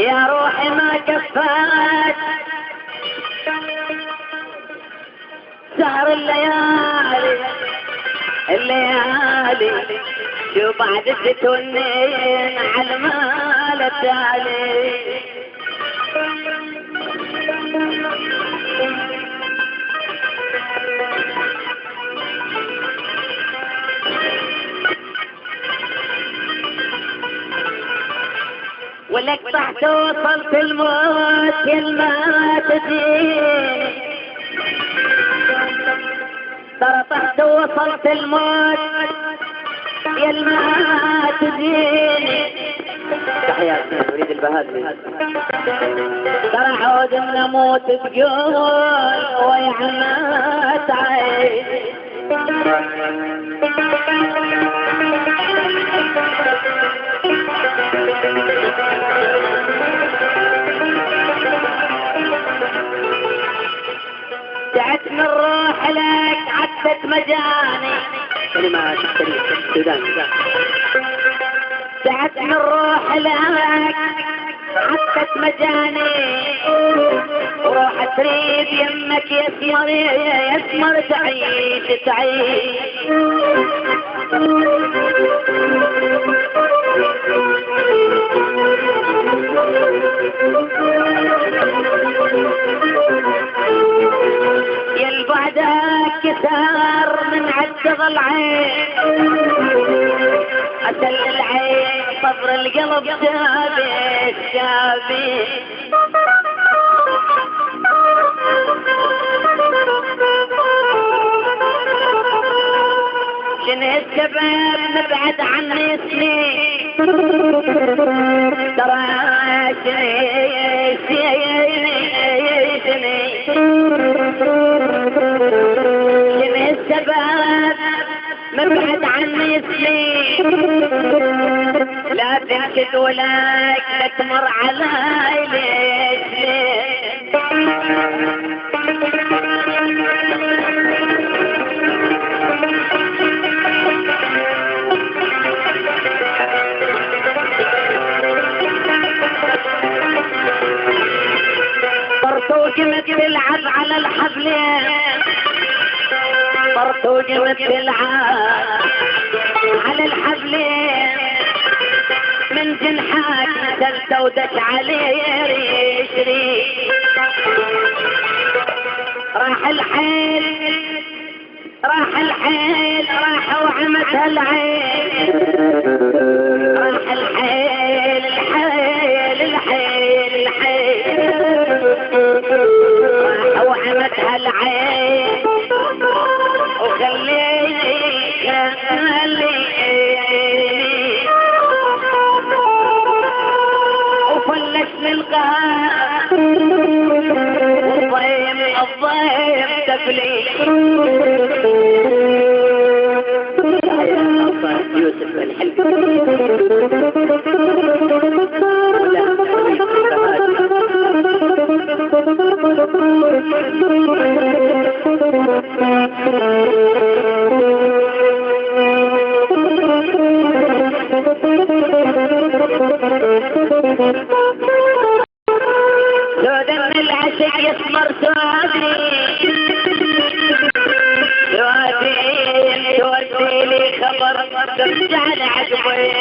يا روحي ما كفات سهر الليالي شو بعد تتونين على المال التالي. ولك طحت وصلت الموت يلما تجيني ترى طحت وصلت الموت يلما تجيني. تحياتي اريد البهادلي. ترى عود نموت بقول ويعمات عيني. تعت من روح لك عدت مجاني كلمات الشريف السودان. تعت من روح لك عدت مجاني وروح تريد يمك يسمر تعيش يلبعدك كثار من عالشغل عين أسل العين صبر القلب شابي شنو الشباب نبعد عني سنين ترى شنو الشباب مبعد عني سنين لا تنشد ولا تمر علي ليش برطوج تلعب على الحبلين برطوج تلعب على الحبلين من جنحك نزلت ودك عليه ريشري راح الحيل راح وعمتها العين راح الحيل راح وعمتها العين وخليني وفلشني القهر الضيم تفلي يوسف سودان العشق يسمر تودي لي خبر ترجع لعقبي